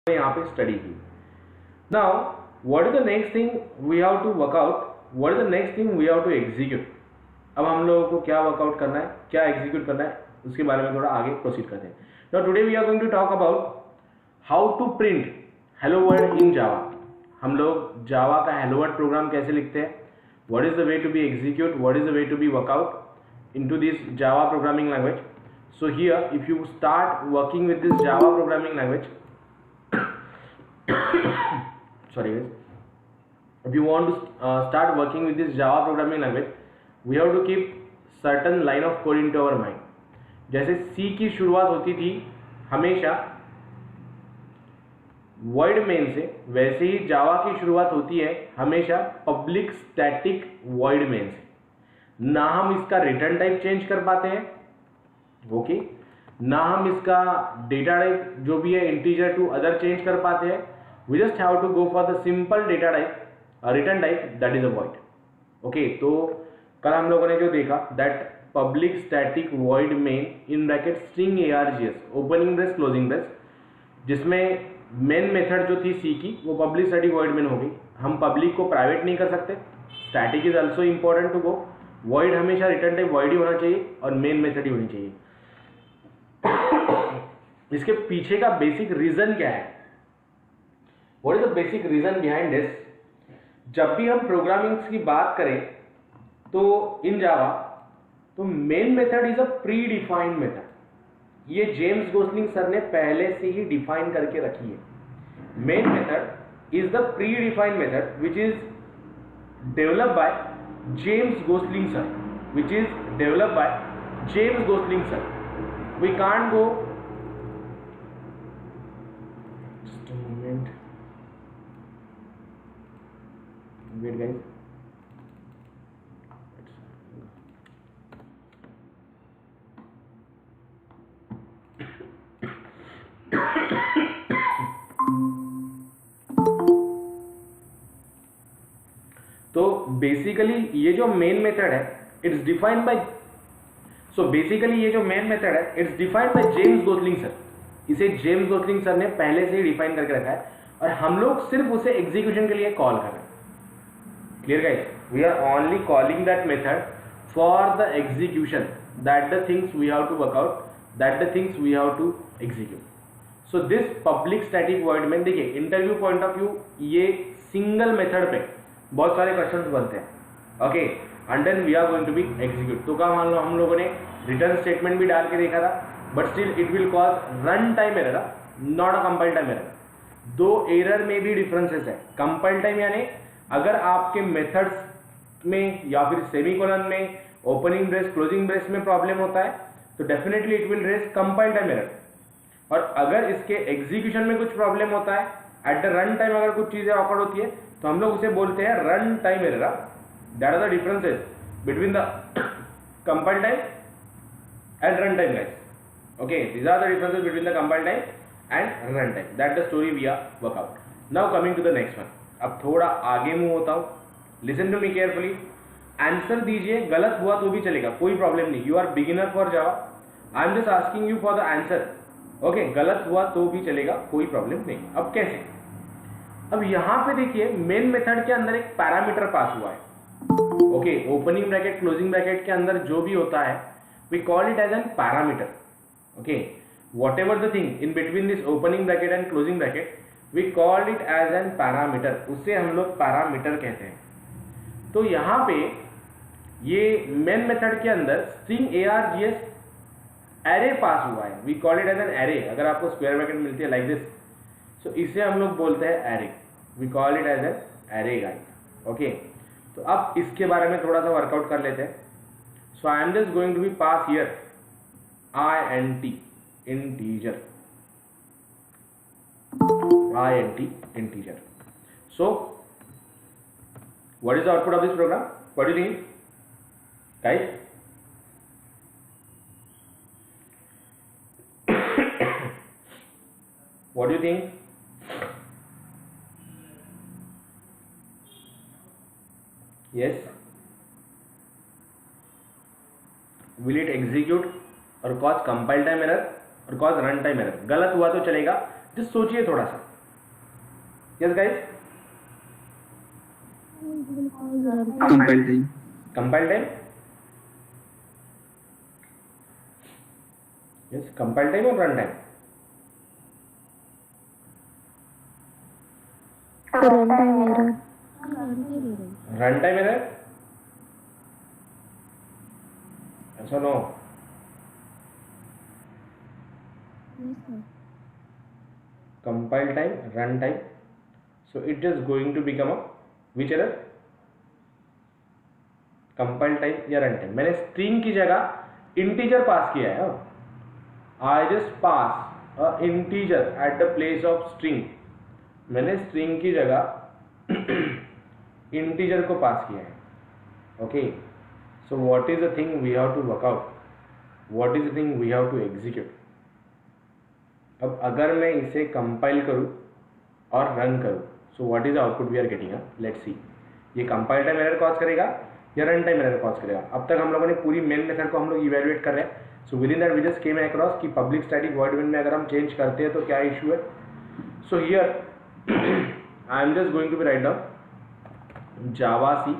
यहाँ पे स्टडी की। Now what is the next thing we have to work out, what is the next thing we have to execute. अब हम लोगों को क्या वर्कआउट करना है, क्या एग्जीक्यूट करना है, उसके बारे में थोड़ा आगे प्रोसीड करते हैं। Now today we are going to talk about how to print hello world in Java. हम लोग जावा का हेलो वर्ल्ड प्रोग्राम कैसे लिखते हैं, what is the way to be execute, what is the way to be work out into this Java programming language. So here if you start working with this Java programming language sorry guys, if you want to start working with this Java programming language, we have to keep certain line of code into our mind. जैसे C की शुरुआत होती थी हमेशा void main से, वैसे ही Java की शुरुआत होती है हमेशा public static void main से. ना हम इसका रिटर्न टाइप चेंज कर पाते हैं, ओके, ना हम इसका डेटा टाइप जो भी है इंटीजर टू अदर चेंज कर पाते हैं. We just have to go for the simple data type return type that is a void. Okay, तो कल हम लोगों ने जो देखा that public static void main in bracket string args opening brace closing brace, जिसमें मेन मेथड जो थी सी की वो पब्लिक स्टैटिक वॉइड मेन हो गई. हम पब्लिक को प्राइवेट नहीं कर सकते, static is also important to go. Void हमेशा रिटर्न टाइप वॉइड ही होना चाहिए और मेन मेथड ही होनी चाहिए. इसके पीछे का बेसिक रीजन क्या है, what is the basic reason behind this. जब भी हम प्रोग्रामिंग की बात करें तो इन जावा तो main method is a pre defined method. ये जेम्स गोसलिंग सर ने पहले से ही डिफाइन करके रखी है. Main method is the pre defined method which is developed by James Gosling sir, which is developed by James Gosling sir. We can't go, just a moment, wait guys. तो basically ये जो main method है it's defined by, so basically ये जो main method है it's defined by James Gosling sir. इसे James Gosling sir ने पहले से ही डिफाइन करके रखा है और हम लोग सिर्फ उसे एग्जीक्यूशन के लिए कॉल कर रहे हैं. Clear guys, we are only calling that method for the execution, that the things we have to work out, that the things we have to execute. So this public static void में देखिए interview point of view ये single method पे बहुत सारे questions बनते हैं. Okay, and then we are going to be execute. तो क्या मान लो हम लोगों ने रिटर्न स्टेटमेंट भी डाल के देखा था, but still it will cause run time error, not a compile time error. दो एरर में भी डिफरेंसेस है. कंपाइल टाइम यानी अगर आपके मेथड्स में या फिर सेमीकोलन में ओपनिंग ब्रेस क्लोजिंग ब्रेस में प्रॉब्लम होता है तो definitely it will raise compile time error. और अगर इसके एग्जीक्यूशन में कुछ प्रॉब्लम होता है एट द रन टाइम, अगर कुछ चीजें ऑकवर्ड होती है तो हम लोग उसे बोलते हैं run time error. That are the differences between the compile time and runtime guys. Okay, these are the differences between the compile time and runtime. That's the story we are work out. Now coming to the next one. अब थोड़ा आगे move होता हूँ. Listen to me carefully. Answer दीजिए, गलत हुआ तो भी चलेगा, कोई प्रॉब्लम नहीं. You are beginner for Java. I am just asking you for the answer. Okay, गलत हुआ तो भी चलेगा, कोई प्रॉब्लम नहीं. अब कैसे? अब यहाँ पे देखिए मेन मेथड के अंदर एक पैरामीटर पास हुआ है. Okay, opening bracket closing bracket के अंदर जो भी होता है we call it as an parameter. Okay, whatever the thing in between this opening bracket and closing bracket we call it as an parameter. उससे हम लोग पैरामीटर कहते हैं. तो यहाँ पे ये मेन मेथड के अंदर स्ट्रिंग args एरे पास हुआ है. We call it as an array. अगर आपको स्क्वायर ब्रैकेट मिलती है लाइक दिस, सो इसे हम लोग बोलते हैं array. We call it as an array guys. Okay, तो अब इसके बारे में थोड़ा सा वर्कआउट कर लेते हैं. So I am just going to be pass here int integer, int integer. So what is the output of this program, what do you think guys? What do you think? Yes, will it execute और cause compile time error और cause run time error? गलत हुआ तो चलेगा, just सोचिए थोड़ा सा. Yes guys, compile time. Compile time, yes compile time और run time. Run time error. Run time error, ऐसा no, compile time, run time, so it is going to become a which error, compile time या run time। मैंने string की जगह integer पास किया है, I just pass a integer at the place of string। मैंने string की जगह integer को पास किया है, okay। so what is the thing we have to work out, what is the thing we have to execute। अब अगर मैं इसे कंपाइल करूं और रन करूं, so what is output we are getting, let's see. ये कंपाइल टाइम एरर कॉज करेगा या रन टाइम एरर कॉज करेगा। अब तक हम लोगों ने पूरी मेन मेथड को हम लोग इवैल्यूएट कर रहे हैं। So within that we just came across कि पब्लिक स्टैटिक वॉइड मेन में अगर हम चेंज करते हैं तो क्या इशू है। So here I am just going to be write down Java C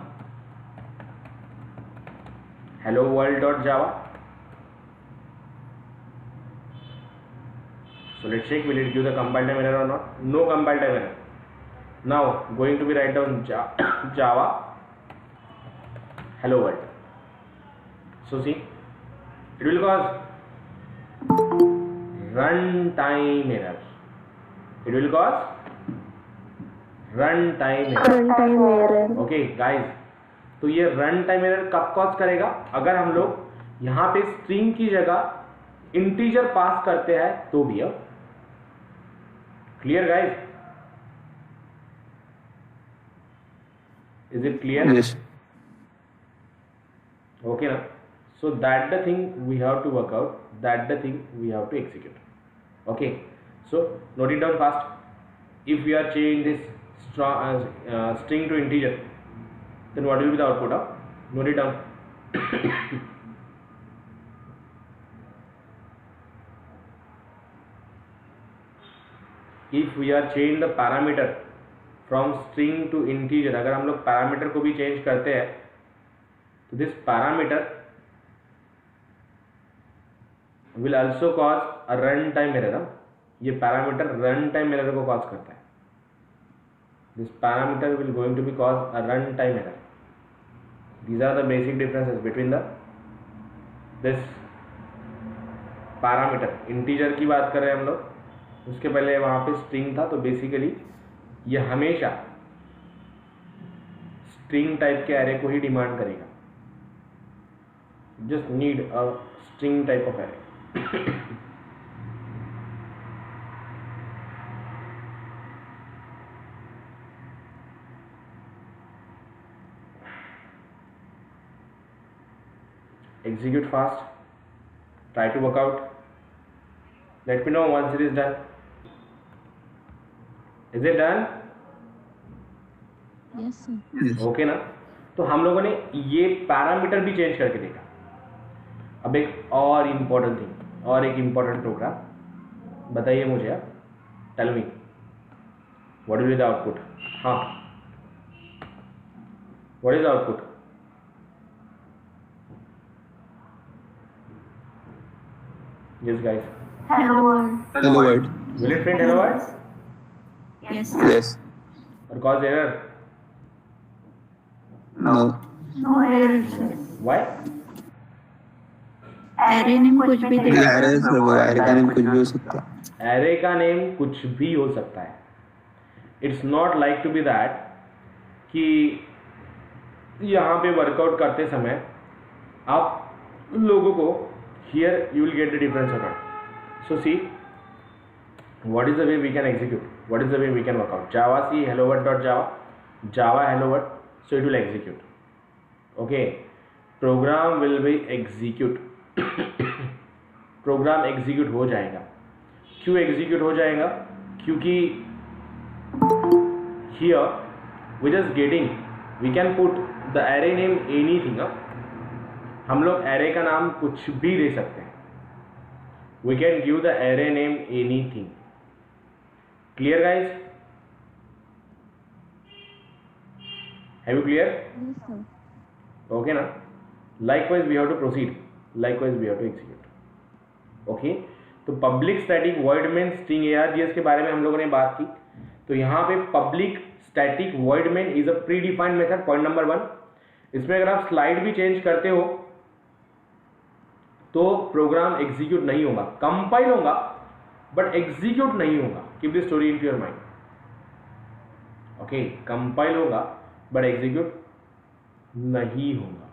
hello world dot Java. So let's check, will it give the compile time error or not? No compile time error. Now going to be write down Java hello world. So see, it will cause runtime error. It will cause runtime error. Runtime error. Okay guys, तो ये runtime error कब cause करेगा? अगर हम लोग यहाँ पे string की जगह इंटीजर पास करते हैं तो भी। अब clear guys, is it clear? Yes. Okay na, so that the thing we have to work out, that the thing we have to execute, okay। so note it down fast, if we are changing this string to integer, then what will be the output of, note it down if we are change the parameter from string to integer, अगर हम लोग parameter को भी change करते हैं तो this parameter will also cause a run time error. ये parameter run time error को कॉज करता है। This parameter will going to be cause a run time error. These are the basic differences between the this parameter. Integer की बात कर रहे हैं हम लोग, उसके पहले वहाँ पे स्ट्रिंग था, तो बेसिकली ये हमेशा स्ट्रिंग टाइप के एरे को ही डिमांड करेगा। Just need a string type of array. execute fast, try to work out, let me know once it is done। Is it done? Yes sir. Yes. Okay ना, तो हम लोगों ने ये parameter भी चेंज करके देखा। अब एक और इम्पोर्टेंट थिंग और एक इम्पोर्टेंट प्रोग्राम बताइए मुझे आप, tell me what will be the output. हाँ, what is the output? Yes guys, Hello world. Hello world. Will it print hello word Yes. Yes. और cause error? No. No error sir. Why? Array name कुछ भी दे। Array sir, वो array का नाम कुछ भी हो सकता है। एरे का नेम कुछ भी हो सकता है। It's not like to be that कि यहाँ पे वर्कआउट करते समय आप लोगों को here you will get the difference of it. So see what is the way we can execute, what is the way we can work out। java c hello world dot java, java hello world, so it will execute, okay। program will be execute program execute हो जाएगा। क्यों execute हो जाएगा? क्योंकि here we just getting, we can put the array name anything। हम लोग array का नाम कुछ भी दे सकते हैं। we can give the array name anything। clear guys? Have you clear? Yes, sir. Okay ना? Likewise we have to proceed, likewise we have to execute. Okay, तो public static void main string ARGS के बारे में हम लोगों ने बात की। तो यहाँ पे public static void main is a pre defined method, point number 1। इसमें अगर आप स्लाइड भी चेंज करते हो तो प्रोग्राम एग्जीक्यूट नहीं होगा, कंपाइल होगा बट एग्जीक्यूट नहीं होगा। Keep this story in to your mind. Okay, compile होगा बट एग्जीक्यूट नहीं होगा।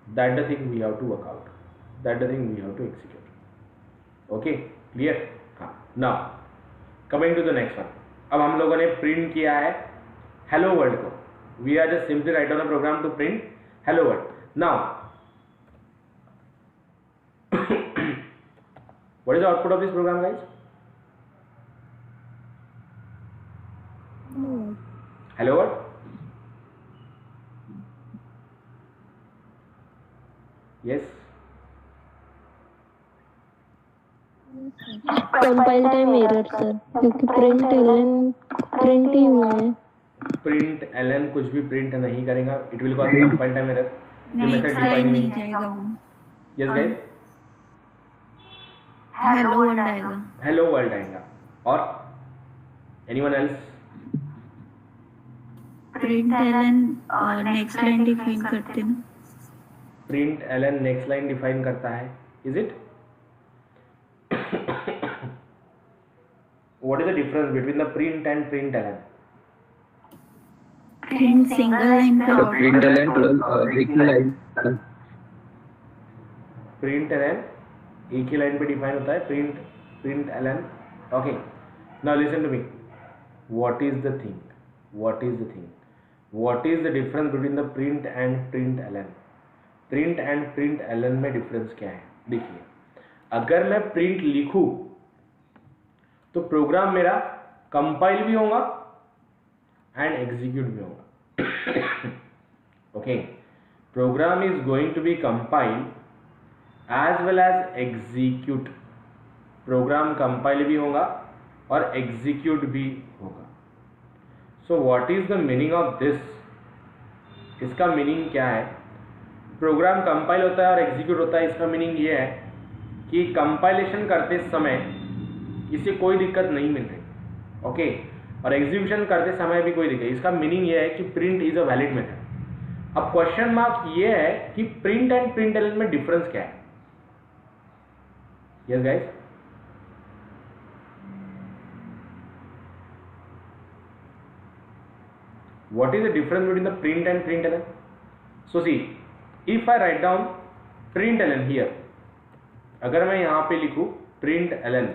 That the thing we have to work out, that the thing we have to execute. Okay, clear? हाँ, now coming to the next one. अब हम लोगों ने print किया है हेलो वर्ल्ड को। We are just simply write on a program to print hello world. Now what is the output of this program, guys? Hello world? Yes. Compile time error sir, क्योंकि print ही हुआ है। Println कुछ भी print नहीं करेगा, it will cause compile time error. Next line नहीं जाएगा वो। यस गाइस, हेलो वर्ल्ड आएगा। हेलो वर्ल्ड आएगा। और anyone else? Println next line define करते ना। Println next line define करता है, is it? What is the difference between the print and println? Print single line पे तो print Elon एक ही line, print Elon एक ही line पे define होता है, println. Okay, now listen to me. What is the thing, what is the thing, what is the difference between the print and println? Print and println में difference क्या है? देखिए, अगर मैं print लिखूं तो programme मेरा compile भी होगा एंड एग्जीक्यूट भी होगा। Okay, program is going to be compile as well as execute. Program compile भी होगा और एग्जीक्यूट भी होगा। So what is the meaning of this? इसका मीनिंग क्या है? प्रोग्राम कंपाइल होता है और एग्जीक्यूट होता है, इसका मीनिंग ये है कि कंपाइलेशन करते समय इसे कोई दिक्कत नहीं मिल रही। ओके, और एग्जीक्यूशन करते समय भी कोई दिक्कत। इसका मीनिंग ये है कि print is a valid method. अब क्वेश्चन मार्क ये है कि प्रिंट एंड प्रिंट एलन में डिफरेंस क्या है? Yes guys, what is the difference between the print and println? So see, if I write down println here, अगर मैं यहाँ पे लिखूँ println,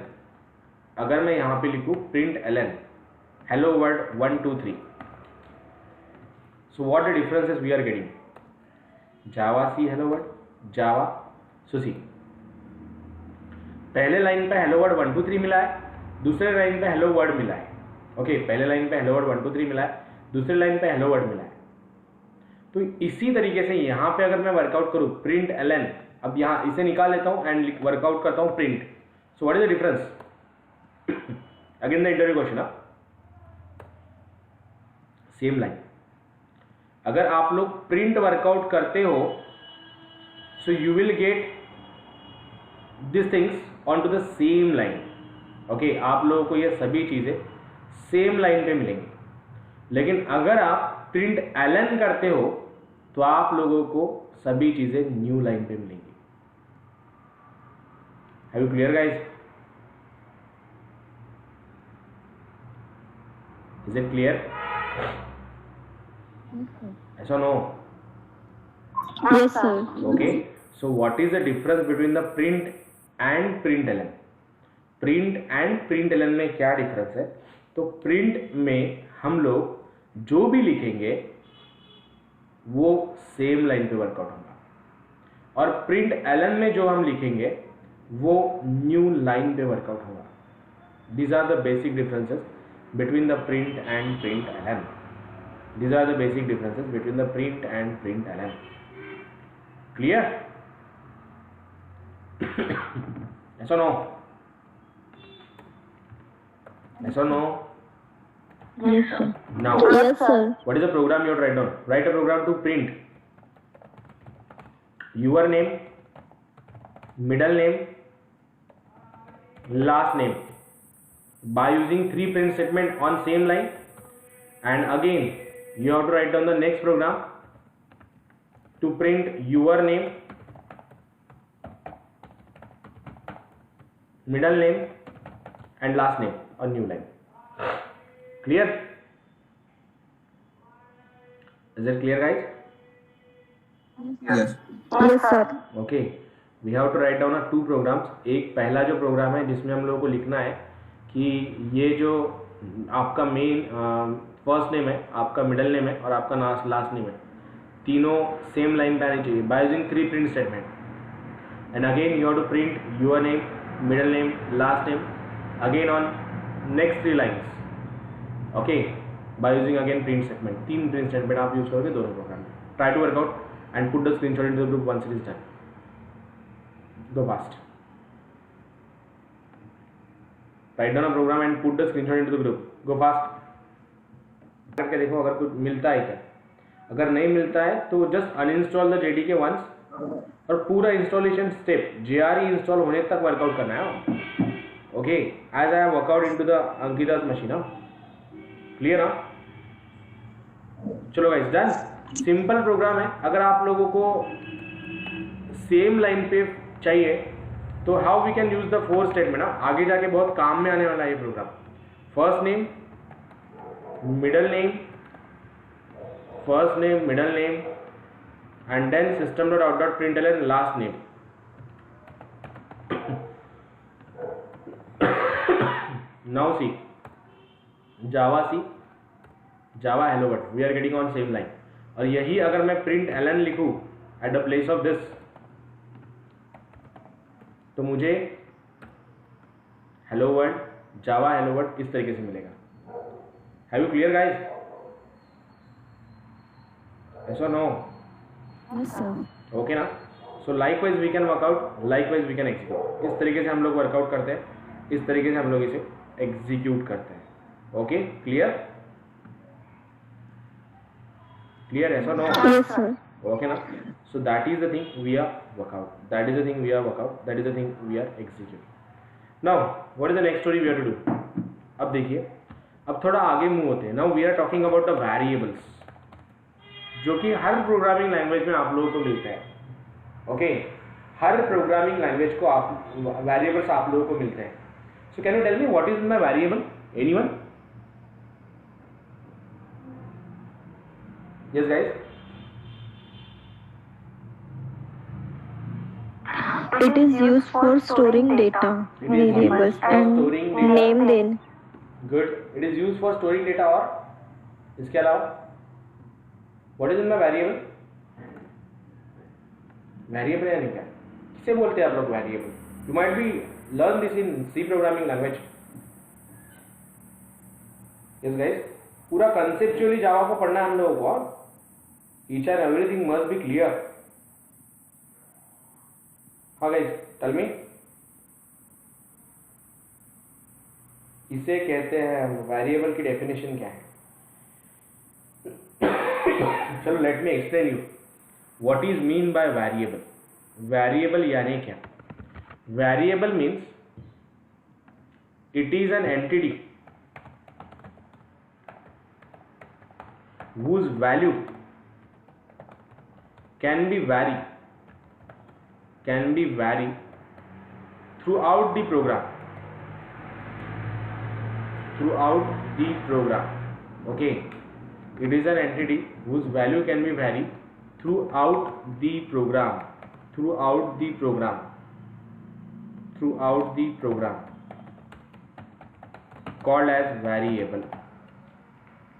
अगर मैं यहाँ पे लिखूँ println hello world 1 2 3, so what the differences we are getting? Java C hello world, Java, so see, पहले लाइन पे hello world 1 2 3 मिला है, दूसरे लाइन पे hello world मिला है। ओके, पहले लाइन पे hello world 1 2 3 मिला है, दूसरे लाइन पे हेलो वर्ड मिला है। तो इसी तरीके से यहाँ पे अगर मैं वर्कआउट करूँ प्रिंट एलन, अब यहाँ इसे निकाल लेता हूँ एंड वर्कआउट करता हूँ print. So what is the difference? Again the interview question, same line. अगर आप लोग प्रिंट वर्कआउट करते हो so you will get this things on to the same line. Okay, आप लोगों को ये सभी चीजें सेम लाइन पे मिलेंगी। लेकिन अगर आप प्रिंट एलन करते हो तो आप लोगों को सभी चीजें न्यू लाइन पे मिलेंगी। Have you clear guys? Is it clear? ऐसा no? Yes sir. Okay, so what is the difference between the print and println? Print and println में क्या डिफरेंस है? तो प्रिंट में हम लोग जो भी लिखेंगे वो सेम लाइन पे वर्कआउट होगा, और प्रिंट एलन में जो हम लिखेंगे वो न्यू लाइन पे वर्कआउट होगा। These are the basic differences between the print and println. These are the basic differences between the print and println. Clear? ऐसा नो? ऐसा नो? Yes, sir. Now, Yes, sir. what is the program you have to write down? Write a program to print your name, middle name, last name by using 3 print statement on same line. And again you have to write down the next program to print your name, middle name and last name on new line. Clear? Is it clear, guys? Yes. Yes, sir. Okay, we have to write down 2 programs. एक पहला जो programme है जिसमें हम लोगों को लिखना है कि ये जो आपका मेन फर्स्ट नेम है, आपका मिडल नेम है और आपका लास्ट नेम है, तीनों सेम लाइन पे आनी चाहिए by using 3 print statement. And again you have to print your name, middle name, last name again on next 3 lines. Okay, by using again print statement. 3 print statement आप use करोगे दोनों program में. Try to work out and put the screenshot into the group once it is done. Go fast. Write down a program and put the screenshot into the group. Go fast. करके देखो अगर कुछ मिलता है क्या. अगर नहीं मिलता है तो just uninstall the JDK once और पूरा installation step JRE install होने तक वर्कआउट करना है. Okay, as I have worked into the Ankita's machine. Clear ना? चलो guys, done. सिंपल प्रोग्राम है. अगर आप लोगों को सेम लाइन पे चाहिए तो how we can use the 4 statement. आगे जाके बहुत काम में आने वाला है ये program. First name, middle name, first name, middle name and then system dot out dot println last name. Now see Java hello world, we are getting on same line. और यही अगर मैं प्रिंट एलन लिखूं at the place of this तो मुझे hello world, Java hello world इस तरीके से मिलेगा. Have you clear guys? Yes or no? Yes, sir. Okay ना? So likewise we can work out, likewise we can execute. इस तरीके से हम लोग वर्कआउट करते हैं, इस तरीके से हम लोग इसे एग्जीक्यूट करते हैं. Okay, clear? Clear? Yes or no? Yes, sir. Okay na? So that is the thing we are workout. That is the thing we are workout. That is the thing we are executing. Now, what is the next story we have to do? अब देखिए, अब थोड़ा आगे move होते हैं. Now we are talking about the variables, जो कि हर programming language में आप लोगों को मिलता है. ओके, हर प्रोग्रामिंग लैंग्वेज को आप वेरिएबल्स आप लोगों को मिलते हैं. So can you tell me what is my variable? Anyone? Yes, guys. It is used for storing data, It is used variables, for and storing data. name then. Good. It is used for storing data. और इसके अलावा what is in my variable? Variable यानी क्या? किसे बोलते हैं आप लोग variable? You might be learn this in C programming language. Yes, guys. पूरा conceptually जावा को पढ़ना है हम लोगों को. Each and everything must be clear. हाँ guys, tell me. इसे कहते हैं वेरिएबल की डेफिनेशन क्या है. चलो late me explain you what is mean by variable. Variable यानी क्या? Variable means it is an entity whose value can be vary throughout the program. Okay, it is an entity whose value can be vary throughout the program called as variable.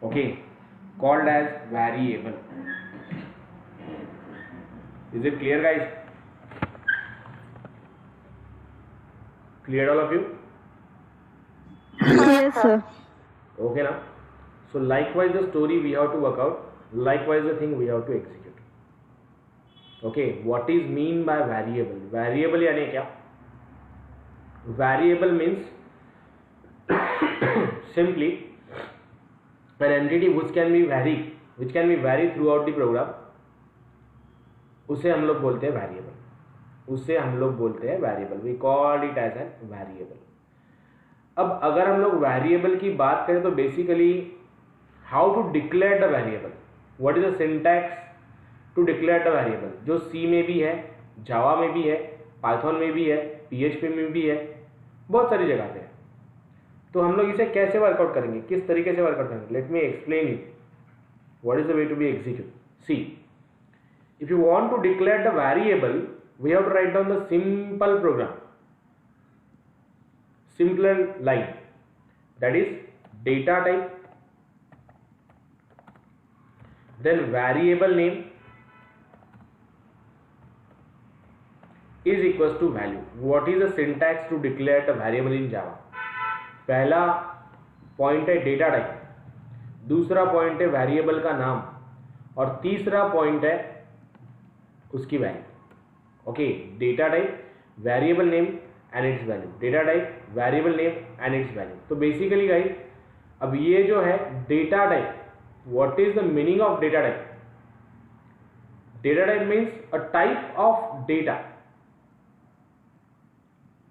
Okay, called as variable. Is it clear, guys? Cleared all of you? Yes, sir. Okay now. So likewise the story we have to work out, likewise the thing we have to execute. Okay, what is mean by variable? Variable यानी क्या? Variable means simply an entity which can be vary throughout the program, उसे हम लोग बोलते हैं variable, we call it as an variable. अब अगर हम लोग वेरिएबल की बात करें तो basically how to declare the variable, what is the syntax to declare the variable, जो सी में भी है, जावा में भी है, पाइथन में भी है, पीएचपी में भी है, बहुत सारी जगह पे है। तो हम लोग इसे कैसे वर्कआउट करेंगे, किस तरीके से वर्कआउट करेंगे, let me explain it what is the way to be execute. See, if you want to declare the variable, we have to write down the simple program, simpler line, that is data type, then variable name is equals to value. What is the syntax to declare the variable in Java? पहला point है data type, दूसरा point है variable का नाम, और तीसरा point है उसकी value. Okay, data type, variable name and it's value, data type, variable name and it's value. तो बेसिकली गाइस, अब ये जो है data type, what is the meaning of data type? Data type means a type of data.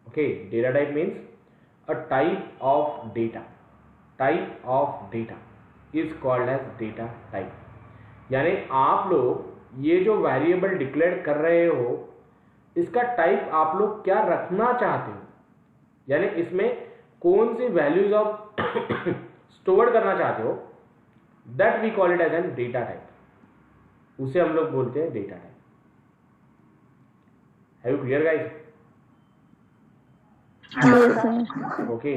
Okay, data type means a type of data, type of data is called as data type. यानी आप लोग ये जो variable declare कर रहे हो, इसका type आप लोग क्या रखना चाहते हो, यानी इसमें कौन सी वैल्यूज आप स्टोर करना चाहते हो, that we call it as an data type. उसे हम लोग बोलते हैं data type. Have you clear guys? Yes, sir. Okay,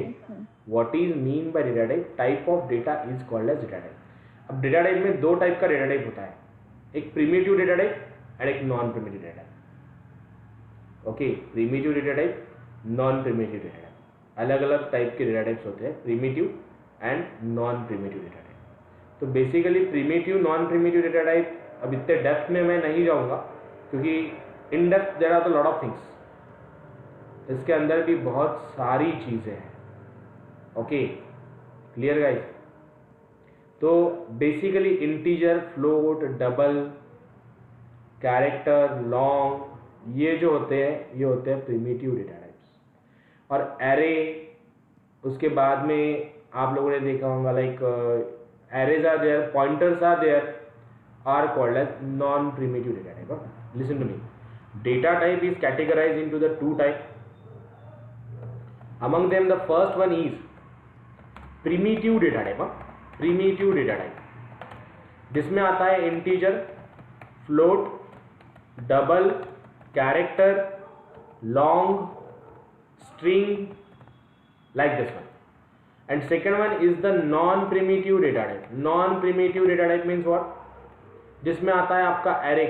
what is mean by data type? Type of data is called as data type. अब data type में दो type का data type होता है, एक प्रिमिटिव डेटा टाइप एंड एक non primitive data type. Okay, primitive data type, non primitive data type, अलग अलग टाइप के डेटा टाइप्स होते हैं, primitive and non primitive data type. तो basically primitive, non primitive data type, अब इतने depth में मैं नहीं जाऊंगा क्योंकि in depth there are the lot of things, इसके अंदर भी बहुत सारी चीजें हैं। Okay, clear guys? तो basically integer, float, double, character, long, ये जो होते हैं ये होते हैं प्रिमिटिव डेटा टाइप्स। और एरे, उसके बाद में आप लोगों ने देखा होगा like arrays are there, pointers are there, are called as non primitive data type. Listen to me, data type is categorized into the two type. Among them the first one is primitive data type. Primitive data type जिसमें आता है integer, float, double, character, long, string, like this one. And second one is the non-primitive data type. Non-primitive data type means what? जिसमें आता है आपका array,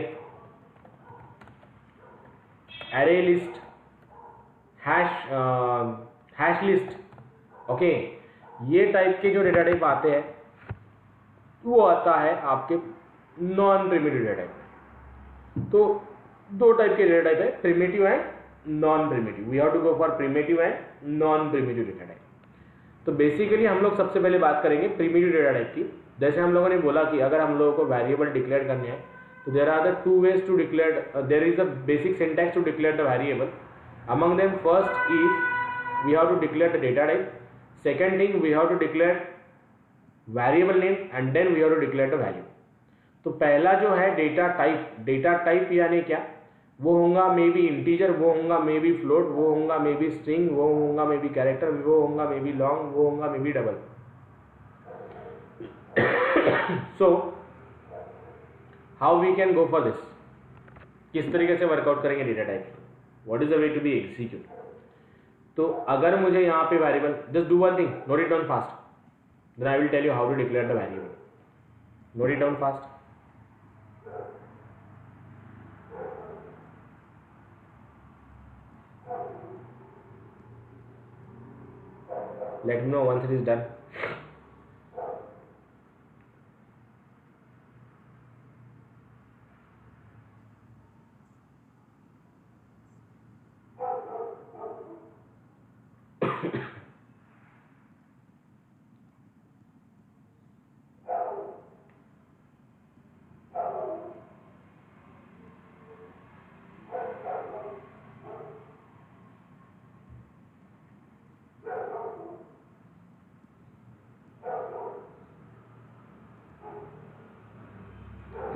array list, hash list. Okay, ये type के जो डेटा टाइप आते हैं वो आता है आपके नॉन प्रिमिटिव डेटा टाइप. तो दो टाइप के डेटा टाइप है, primitive and non primitive. We have to go for primitive and non primitive data type. तो बेसिकली हम लोग सबसे पहले बात करेंगे प्रिमिटिव डेटा टाइप की. जैसे हम लोगों ने बोला कि अगर हम लोगों को वेरिएबल डिक्लेयर करने हैं तो there are the two ways to declare, there is the basic syntax to declare the variable. Among them first is we have to declare the data type. Second thing we have to declare variable name and then we have to declare the value. तो पहला जो है data type, data type यानी क्या, वो होगा may B integer, वो होगा मे बी फ्लोट, वो होगा मे बी स्ट्रिंग, वो होगा मे बी कैरेक्टर, वो होगा मे बी लॉन्ग, वो होगा may be double. So how we can go for this, किस तरीके से वर्कआउट करेंगे data type, what is the way to be execute. तो अगर मुझे यहाँ पे variable, just do one thing, note it down fast, then I will tell you how to declare the variable. Note it down fast. Let me know once it is done.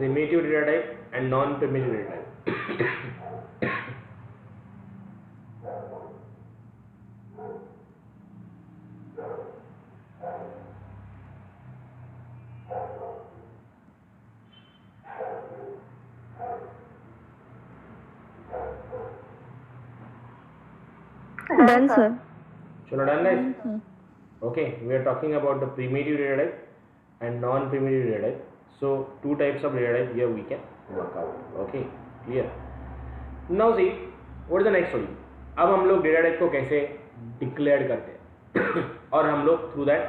primitive data type and non-primitive data type. Done, sir. चलो done guys. Sir. Okay, we are talking about the primitive data type and non-primitive data type. So two types of data type here we can work out. Okay, clear. Now see, what is the next one? अब हम लोग data type को कैसे declare करते हैं और हम लोग थ्रू दैट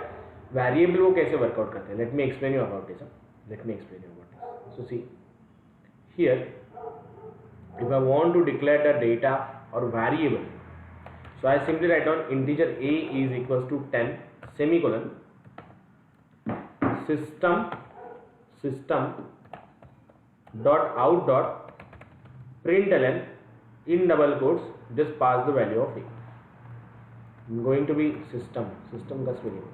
वेरिएबल को कैसे वर्कआउट करते हैं. Late me explain you about this. Late me explain you about this. So see here, if I want to declare the data or variable, so I simply write down integer a is equals to 10 semicolon system dot out dot println in double quotes just pass the value of a. I'm going to be system का spelling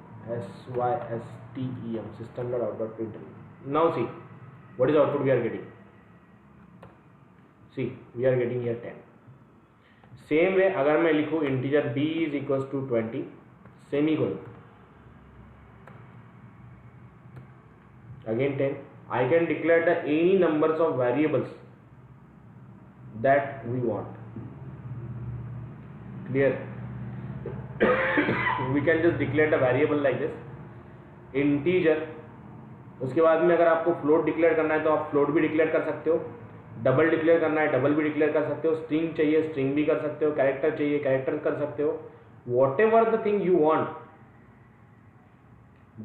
system system dot out dot println. Now see what is the output we are getting. See, we are getting here 10. Same way अगर मैं लिखूँ integer b is equals to 20 semicolon again 10, I can declare the any numbers of variables that we want. Clear? We can just declare the variable like this integer. उसके बाद में अगर आपको float declare करना है तो आप फ्लोट भी डिक्लेयर कर सकते हो. डबल डिक्लेयर करना है डबल भी डिक्लेयर कर सकते हो. स्ट्रिंग चाहिए स्ट्रिंग भी कर सकते हो. कैरेक्टर चाहिए कैरेक्टर कर सकते हो. Whatever the thing you want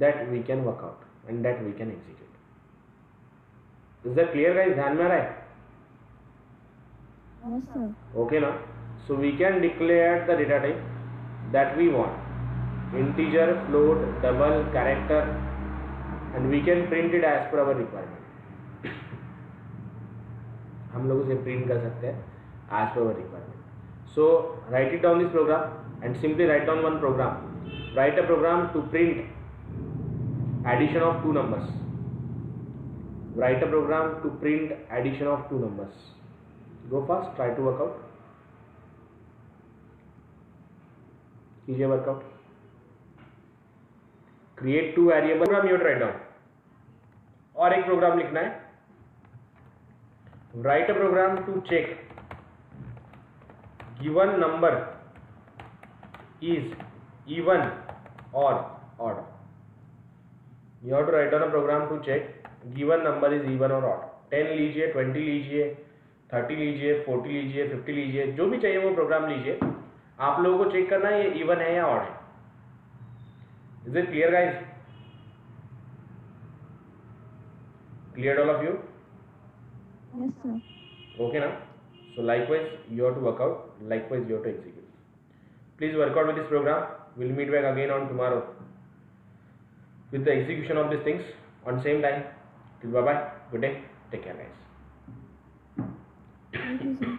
that we can work out and that we can execute. Is that clear guys? ध्यान में आ रहा है? Yes, sir. ओके ना? So we can declare the data type that we want, integer, float, double, character, and we can print it as per our requirement. हम लोग उसे print कर सकते हैं as per our requirement. So write it down this program and simply write down one program. Write a program to print addition of two numbers. Write a program to print addition of two numbers. Go fast, try to work out. कीजिए work out. Create two variable program you write down. और एक programme लिखना है. Write a program to check given number is even or odd. You have to write down a program to check given number is even or odd. 10 लीजिए, 20 लीजिए, 30 लीजिए, 40 लीजिए, 50 लीजिए, जो भी चाहिए वो प्रोग्राम लीजिए. आप लोगों को चेक करना है ये इवन है या ऑड है. Is it clear guys? Clear all of you? Yes, sir. Okay now? So likewise you have to work out, likewise you have to execute. Please work out with this program. We'll meet back again on tomorrow with the execution of these things on same time. Till bye bye. Good day. Take care guys. Thank you, sir.